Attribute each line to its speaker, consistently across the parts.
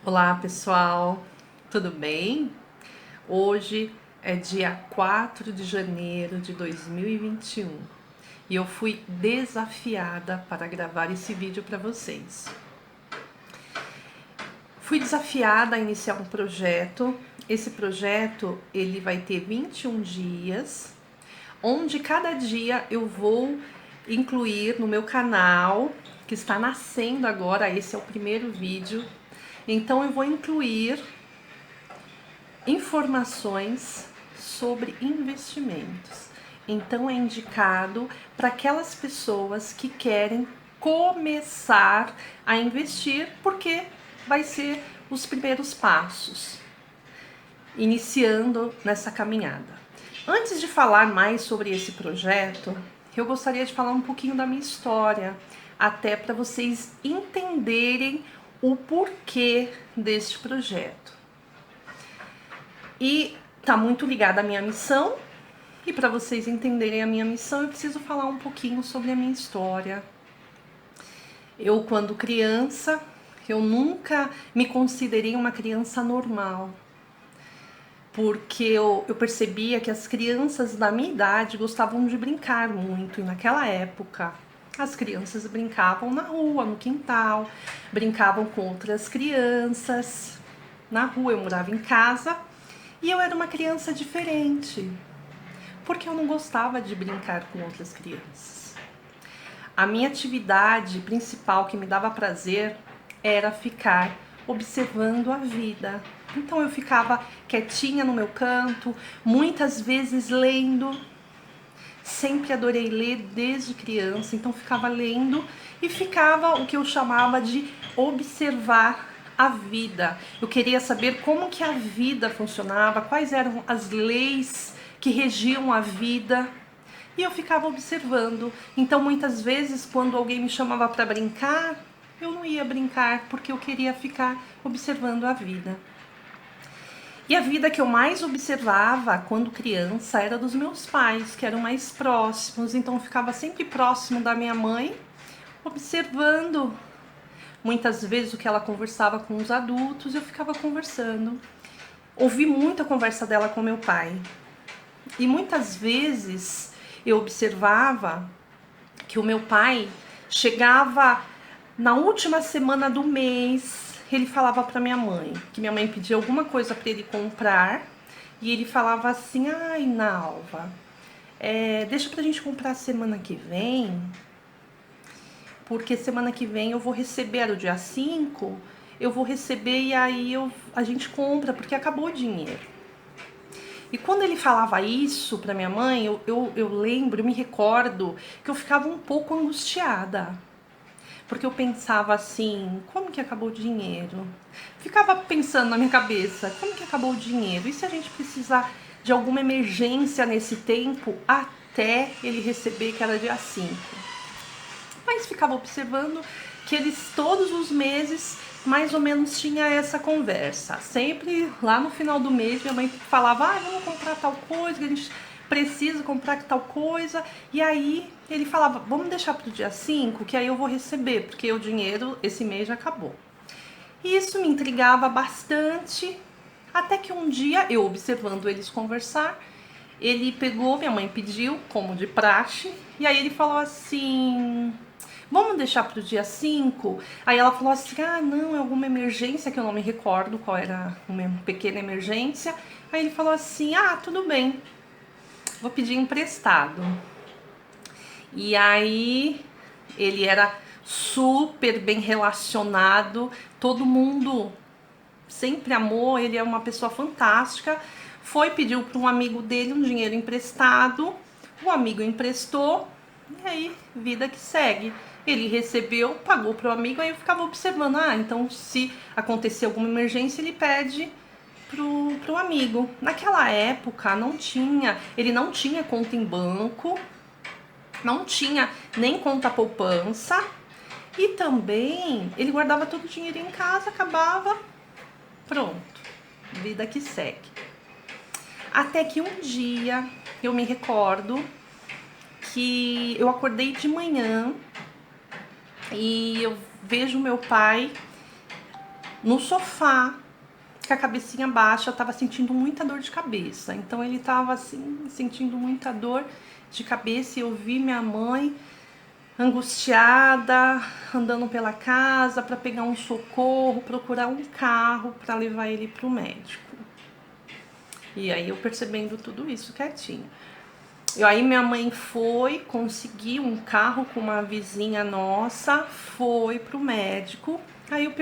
Speaker 1: Olá pessoal, tudo bem? Hoje é dia 4 de janeiro de 2021 e eu fui desafiada para gravar esse vídeo para vocês. Fui desafiada a iniciar um projeto. Esse projeto ele vai ter 21 dias, onde cada dia eu vou incluir no meu canal, que está nascendo agora, esse é o primeiro vídeo. Então eu vou incluir informações sobre investimentos. Então é indicado para aquelas pessoas que querem começar a investir, porque vai ser os primeiros passos, iniciando nessa caminhada. Antes de falar mais sobre esse projeto, eu gostaria de falar um pouquinho da minha história, até para vocês entenderem o porquê deste projeto. E tá muito ligada à minha missão, e para vocês entenderem a minha missão, eu preciso falar um pouquinho sobre a minha história. Eu, quando criança, eu nunca me considerei uma criança normal, porque eu percebia que as crianças da minha idade gostavam de brincar muito, e naquela época as crianças brincavam na rua, no quintal, brincavam com outras crianças na rua. Eu morava em casa e eu era uma criança diferente, porque eu não gostava de brincar com outras crianças. A minha atividade principal que me dava prazer era ficar observando a vida. Então eu ficava quietinha no meu canto, muitas vezes lendo. Sempre adorei ler desde criança, então ficava lendo e ficava o que eu chamava de observar a vida. Eu queria saber como que a vida funcionava, quais eram as leis que regiam a vida, e eu ficava observando. Então muitas vezes quando alguém me chamava para brincar, eu não ia brincar porque eu queria ficar observando a vida. E a vida que eu mais observava quando criança era dos meus pais, que eram mais próximos, então eu ficava sempre próximo da minha mãe, observando. Muitas vezes o que ela conversava com os adultos, eu ficava conversando. Ouvi muita conversa dela com meu pai. E muitas vezes eu observava que o meu pai chegava na última semana do mês, ele falava para minha mãe, que minha mãe pedia alguma coisa para ele comprar, e ele falava assim: ai, Nalva, deixa pra gente comprar semana que vem, porque semana que vem eu vou receber, era o dia 5, eu vou receber e aí a gente compra, porque acabou o dinheiro. E quando ele falava isso pra minha mãe, eu lembro, eu me recordo que eu ficava um pouco angustiada, porque eu pensava assim: como que acabou o dinheiro? Ficava pensando na minha cabeça: como que acabou o dinheiro? E se a gente precisar de alguma emergência nesse tempo até ele receber, que era dia 5? Mas ficava observando que eles todos os meses mais ou menos tinha essa conversa. Sempre lá no final do mês minha mãe falava: vamos comprar tal coisa, que a gente precisa comprar tal coisa. E aí ele falava: vamos deixar para o dia 5, que aí eu vou receber, porque o dinheiro esse mês já acabou. E isso me intrigava bastante, até que um dia, eu observando eles conversar, ele pegou, minha mãe pediu, como de praxe, e aí ele falou assim: vamos deixar para o dia 5? Aí ela falou assim: não, é alguma emergência, que eu não me recordo qual era, uma pequena emergência. Aí ele falou assim: tudo bem, vou pedir emprestado. E aí ele era super bem relacionado, todo mundo sempre amou, ele é uma pessoa fantástica. Foi, pediu para um amigo dele um dinheiro emprestado, o amigo emprestou, e aí vida que segue. Ele recebeu, pagou para o amigo, aí eu ficava observando: então se acontecer alguma emergência ele pede pro amigo. Naquela época ele não tinha conta em banco, não tinha nem conta poupança, e também ele guardava todo o dinheiro em casa, acabava, pronto, vida que segue. Até que um dia eu me recordo que eu acordei de manhã e eu vejo meu pai no sofá, com a cabecinha baixa, eu tava sentindo muita dor de cabeça. Então ele tava assim, sentindo muita dor de cabeça e eu vi minha mãe angustiada, andando pela casa para pegar um socorro, procurar um carro para levar ele pro médico. E aí eu percebendo tudo isso quietinho. E aí minha mãe foi, conseguiu um carro com uma vizinha nossa, foi pro médico. Aí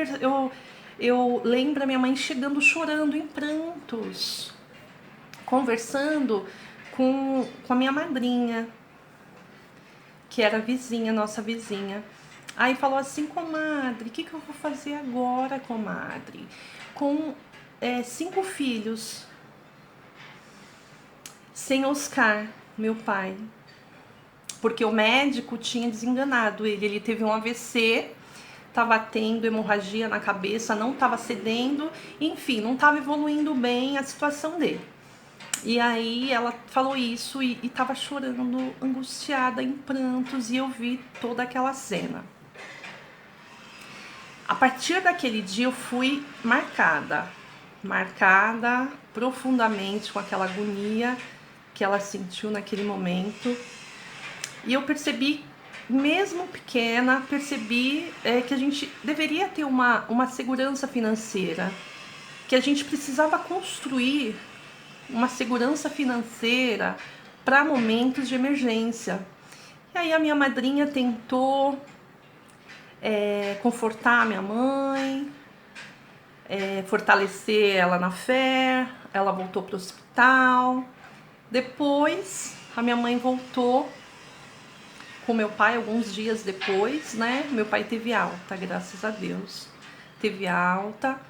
Speaker 1: eu lembro a minha mãe chegando chorando em prantos, conversando com a minha madrinha, que era vizinha, nossa vizinha. Aí falou assim: comadre, o que eu vou fazer agora, comadre? Com 5 filhos, sem Oscar, meu pai. Porque o médico tinha desenganado ele. Ele teve um AVC, estava tendo hemorragia na cabeça, não estava cedendo, enfim, não estava evoluindo bem a situação dele. E aí ela falou isso e estava chorando, angustiada, em prantos, e eu vi toda aquela cena. A partir daquele dia eu fui marcada profundamente com aquela agonia que ela sentiu naquele momento. E eu percebi, mesmo pequena, que a gente deveria ter uma segurança financeira, que a gente precisava construir uma segurança financeira para momentos de emergência. E aí a minha madrinha tentou confortar a minha mãe, fortalecer ela na fé. Ela voltou para o hospital. Depois a minha mãe voltou com meu pai alguns dias depois, né? Meu pai teve alta, graças a Deus. Teve alta.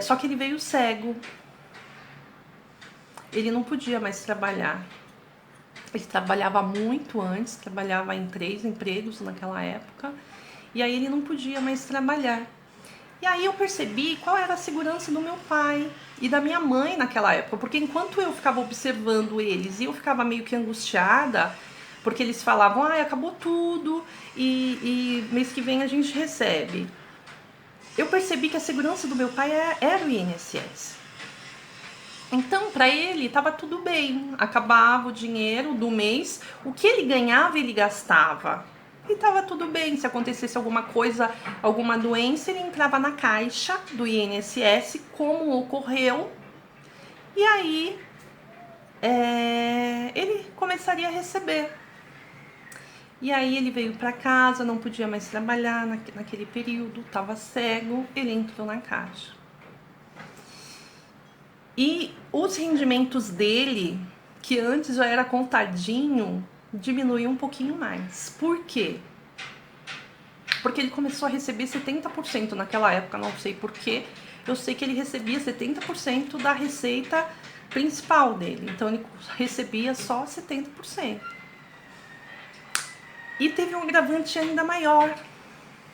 Speaker 1: Só que ele veio cego. Ele não podia mais trabalhar. Ele trabalhava muito antes, trabalhava em 3 empregos naquela época. E aí ele não podia mais trabalhar. E aí eu percebi qual era a segurança do meu pai e da minha mãe naquela época. Porque enquanto eu ficava observando eles e eu ficava meio que angustiada, porque eles falavam: acabou tudo e mês que vem a gente recebe. Eu percebi que a segurança do meu pai era o INSS. Então, para ele, estava tudo bem. Acabava o dinheiro do mês, o que ele ganhava, ele gastava. E estava tudo bem. Se acontecesse alguma coisa, alguma doença, ele entrava na caixa do INSS, como ocorreu. E aí, ele começaria a receber. E aí ele veio para casa, não podia mais trabalhar naquele período, estava cego, ele entrou na caixa. E os rendimentos dele, que antes já era contadinho, diminuiu um pouquinho mais. Por quê? Porque ele começou a receber 70% naquela época, não sei porquê. Eu sei que ele recebia 70% da receita principal dele. Então ele recebia só 70%. E teve um agravante ainda maior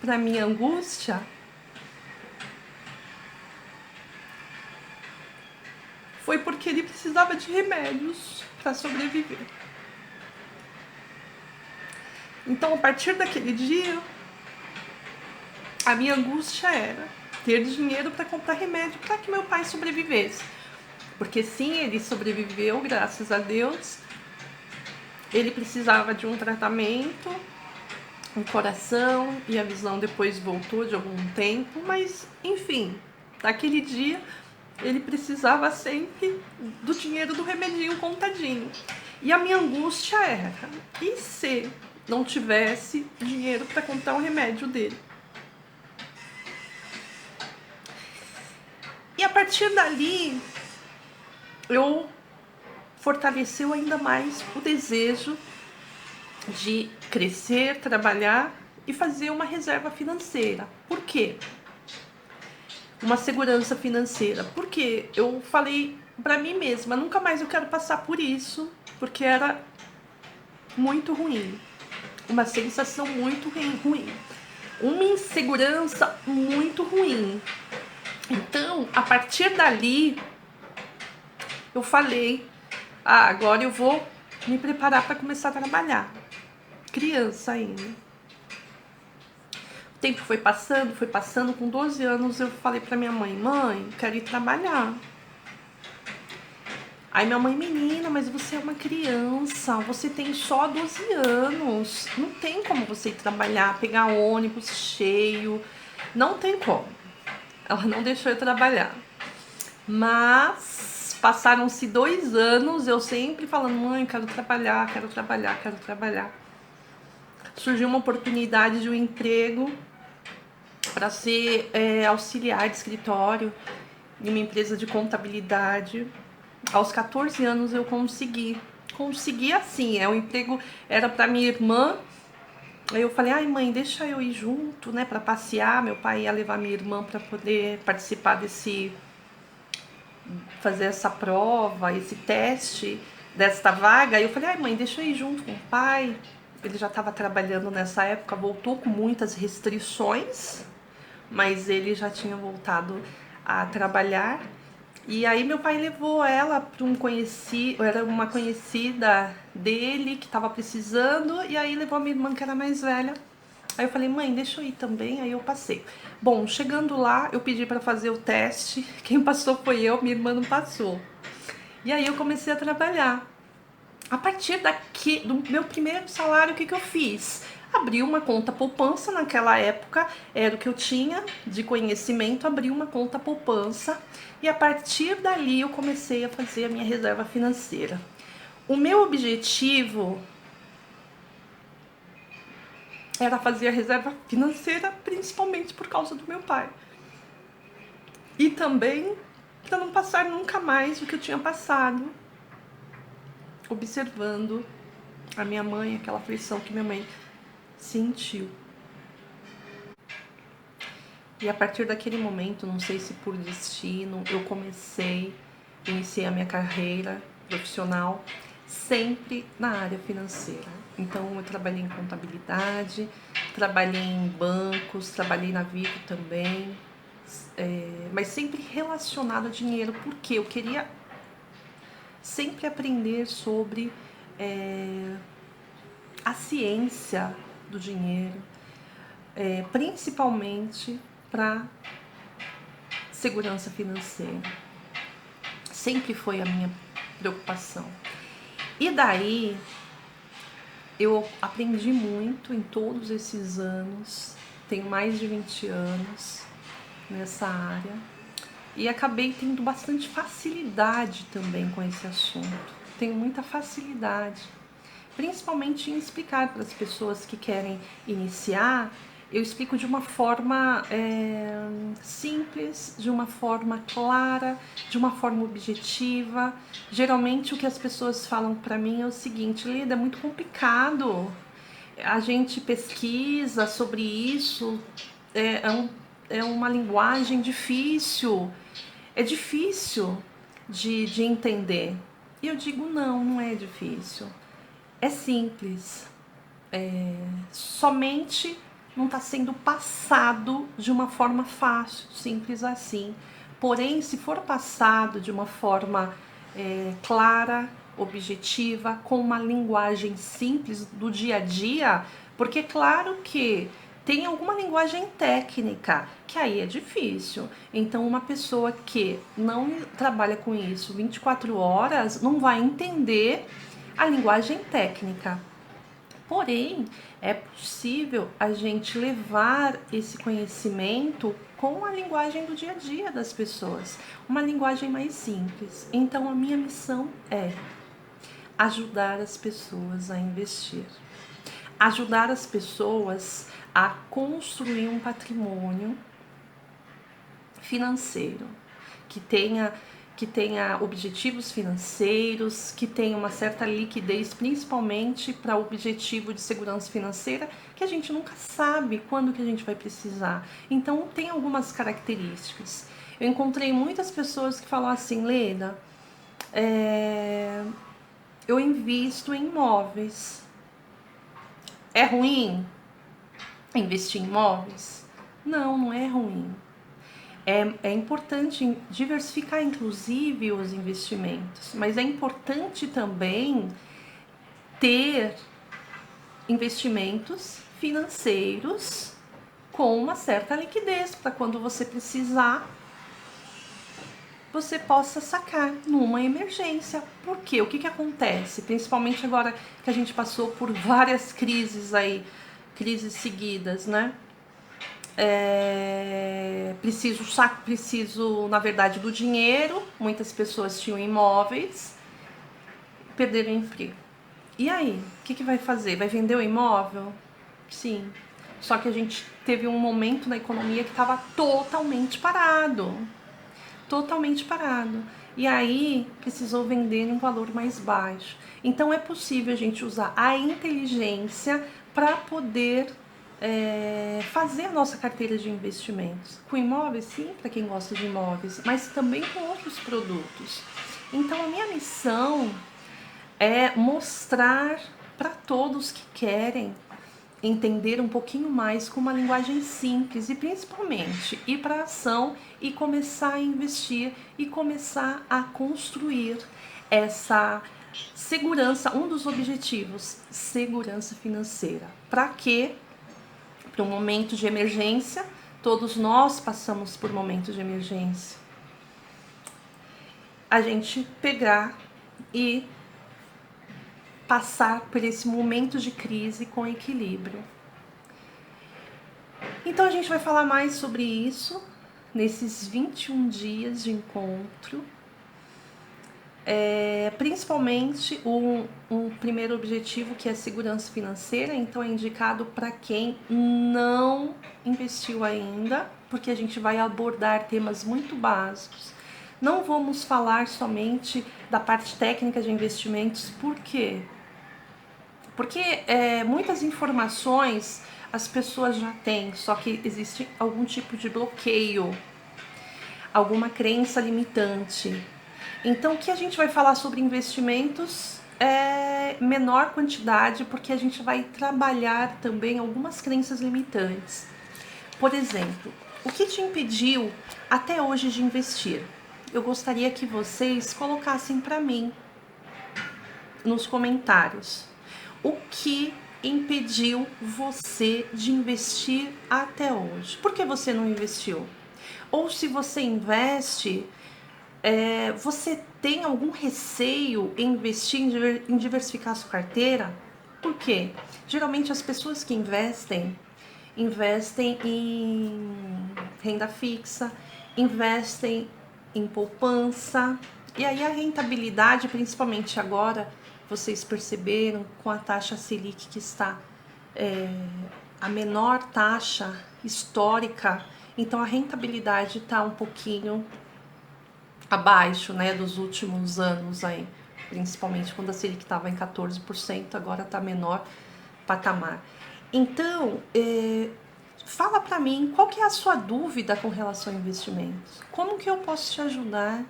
Speaker 1: para minha angústia. Foi porque ele precisava de remédios para sobreviver. Então, a partir daquele dia, a minha angústia era ter dinheiro para comprar remédio para que meu pai sobrevivesse. Porque sim, ele sobreviveu, graças a Deus. Ele precisava de um tratamento, um coração, e a visão depois voltou de algum tempo, mas enfim, naquele dia ele precisava sempre do dinheiro do remedinho contadinho. E a minha angústia era: e se não tivesse dinheiro para comprar o remédio dele? E a partir dali, eu fortaleceu ainda mais o desejo de crescer, trabalhar e fazer uma reserva financeira. Por quê? Uma segurança financeira. Porque eu falei pra mim mesma: nunca mais eu quero passar por isso, porque era muito ruim. Uma sensação muito ruim. Uma insegurança muito ruim. Então, a partir dali, eu falei: agora eu vou me preparar para começar a trabalhar. Criança ainda. O tempo foi passando. Com 12 anos eu falei pra minha mãe, quero ir trabalhar. Aí minha mãe, menina, mas você é uma criança, você tem só 12 anos, não tem como você ir trabalhar, pegar ônibus cheio, não tem como. Ela não deixou eu trabalhar. Mas passaram-se 2 anos, eu sempre falando, mãe, quero trabalhar. Surgiu uma oportunidade de um emprego para ser auxiliar de escritório em uma empresa de contabilidade. Aos 14 anos eu consegui assim, o emprego era para minha irmã. Aí eu falei, ai mãe, deixa eu ir junto, né, para passear. Meu pai ia levar minha irmã para poder participar fazer essa prova, esse teste desta vaga. Aí eu falei, ai mãe, deixa eu ir junto com o pai. Ele já estava trabalhando nessa época, voltou com muitas restrições, mas ele já tinha voltado a trabalhar. E aí meu pai levou ela para era uma conhecida dele que estava precisando, e aí levou a minha irmã que era mais velha. Aí eu falei, mãe, deixa eu ir também, aí eu passei. Bom, chegando lá, eu pedi para fazer o teste, quem passou foi eu, minha irmã não passou. E aí eu comecei a trabalhar. A partir do meu primeiro salário, o que eu fiz? Abri uma conta poupança, naquela época era o que eu tinha de conhecimento, abri uma conta poupança e a partir dali eu comecei a fazer a minha reserva financeira. O meu objetivo era fazer a reserva financeira principalmente por causa do meu pai. E também para não passar nunca mais o que eu tinha passado, observando a minha mãe, aquela aflição que minha mãe sentiu. E a partir daquele momento, não sei se por destino, eu iniciei a minha carreira profissional sempre na área financeira. Então eu trabalhei em contabilidade, trabalhei em bancos, trabalhei na Vivo também, mas sempre relacionado a dinheiro, porque eu queria sempre aprender sobre a ciência do dinheiro, principalmente para segurança financeira. Sempre foi a minha preocupação. E daí eu aprendi muito em todos esses anos, tenho mais de 20 anos nessa área e acabei tendo bastante facilidade também com esse assunto. Tenho muita facilidade, principalmente em explicar para as pessoas que querem iniciar. Eu explico de uma forma simples, de uma forma clara, de uma forma objetiva. Geralmente o que as pessoas falam para mim é o seguinte: Leda, é muito complicado, a gente pesquisa sobre isso, é uma linguagem difícil, é difícil de entender. E eu digo, não é difícil, é simples, somente não está sendo passado de uma forma fácil, simples assim. Porém, se for passado de uma forma clara, objetiva, com uma linguagem simples do dia a dia, porque claro que tem alguma linguagem técnica que aí é difícil. Então, uma pessoa que não trabalha com isso 24 horas não vai entender a linguagem técnica. Porém, é possível a gente levar esse conhecimento com a linguagem do dia a dia das pessoas, uma linguagem mais simples. Então, a minha missão é ajudar as pessoas a investir, ajudar as pessoas a construir um patrimônio financeiro que tenha objetivos financeiros, que tenha uma certa liquidez, principalmente para o objetivo de segurança financeira, que a gente nunca sabe quando que a gente vai precisar. Então, tem algumas características. Eu encontrei muitas pessoas que falam assim, Leda, eu invisto em imóveis. É ruim investir em imóveis? Não é ruim. É importante diversificar, inclusive, os investimentos, mas é importante também ter investimentos financeiros com uma certa liquidez, para quando você precisar, você possa sacar numa emergência. Por quê? O que acontece? Principalmente agora que a gente passou por várias crises aí, crises seguidas, né? Preciso, na verdade, do dinheiro. Muitas pessoas tinham imóveis, perderam o emprego. E aí, o que vai fazer? Vai vender o imóvel? Sim. Só que a gente teve um momento na economia que estava totalmente parado. Totalmente parado. E aí, precisou vender em um valor mais baixo. Então, é possível a gente usar a inteligência para poder fazer a nossa carteira de investimentos. Com imóveis, sim, para quem gosta de imóveis, mas também com outros produtos. Então, a minha missão é mostrar para todos que querem entender um pouquinho mais com uma linguagem simples e principalmente ir para a ação e começar a investir e começar a construir essa segurança, um dos objetivos, segurança financeira. Para quê? Para um momento de emergência, todos nós passamos por momentos de emergência. A gente pegar e passar por esse momento de crise com equilíbrio. Então a gente vai falar mais sobre isso nesses 21 dias de encontro. Principalmente um primeiro objetivo, que é a segurança financeira. Então é indicado para quem não investiu ainda, porque a gente vai abordar temas muito básicos. Não vamos falar somente da parte técnica de investimentos. Por quê? Porque muitas informações as pessoas já têm, só que existe algum tipo de bloqueio, alguma crença limitante. Então, o que a gente vai falar sobre investimentos é menor quantidade, porque a gente vai trabalhar também algumas crenças limitantes. Por exemplo, o que te impediu até hoje de investir? Eu gostaria que vocês colocassem para mim nos comentários. O que impediu você de investir até hoje? Por que você não investiu? Ou se você investe, você tem algum receio em investir, em diversificar a sua carteira? Por quê? Geralmente as pessoas que investem em renda fixa, investem em poupança, e aí a rentabilidade, principalmente agora, vocês perceberam com a taxa Selic que está a menor taxa histórica, então a rentabilidade está um pouquinho abaixo, né, dos últimos anos aí, principalmente quando a Selic estava em 14%, agora está menor patamar. Então, fala para mim, qual que é a sua dúvida com relação a investimentos? Como que eu posso te ajudar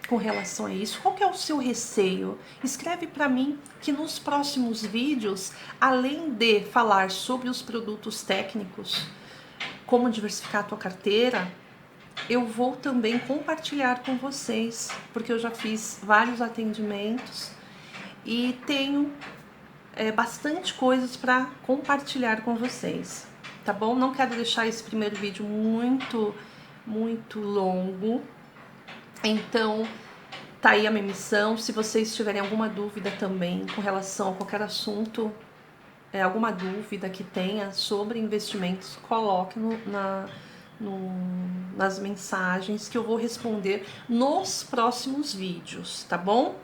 Speaker 1: com relação a isso? Qual que é o seu receio? Escreve para mim, que nos próximos vídeos, além de falar sobre os produtos técnicos, como diversificar a tua carteira, eu vou também compartilhar com vocês, porque eu já fiz vários atendimentos e tenho bastante coisas para compartilhar com vocês, tá bom? Não quero deixar esse primeiro vídeo muito longo, então tá aí a minha missão. Se vocês tiverem alguma dúvida também com relação a qualquer assunto, alguma dúvida que tenha sobre investimentos, coloque nas mensagens que eu vou responder nos próximos vídeos, tá bom?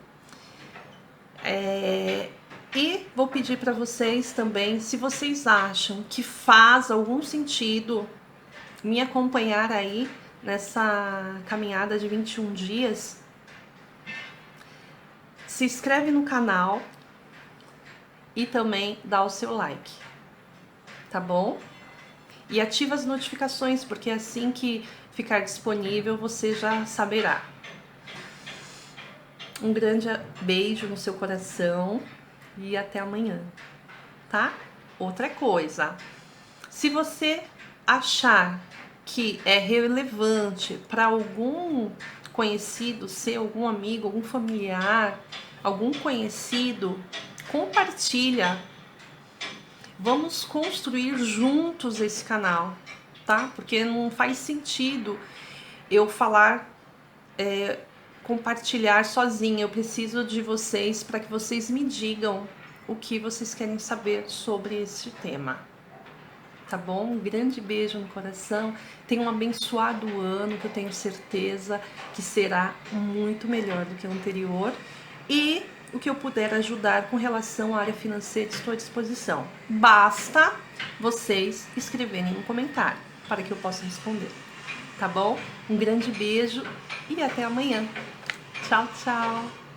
Speaker 1: E vou pedir para vocês também, se vocês acham que faz algum sentido me acompanhar aí nessa caminhada de 21 dias, se inscreve no canal e também dá o seu like, tá bom? E ativa as notificações, porque assim que ficar disponível você já saberá. Um grande beijo no seu coração e até amanhã, tá? Outra coisa, se você achar que é relevante para algum conhecido seu, algum amigo, algum familiar, algum conhecido, compartilha Vamos construir juntos esse canal, tá? Porque não faz sentido eu falar, compartilhar sozinha. Eu preciso de vocês para que vocês me digam o que vocês querem saber sobre esse tema. Tá bom? Um grande beijo no coração. Tenha um abençoado ano, que eu tenho certeza que será muito melhor do que o anterior. E o que eu puder ajudar com relação à área financeira, estou à disposição. Basta vocês escreverem um comentário para que eu possa responder. Tá bom? Um grande beijo e até amanhã. Tchau, tchau!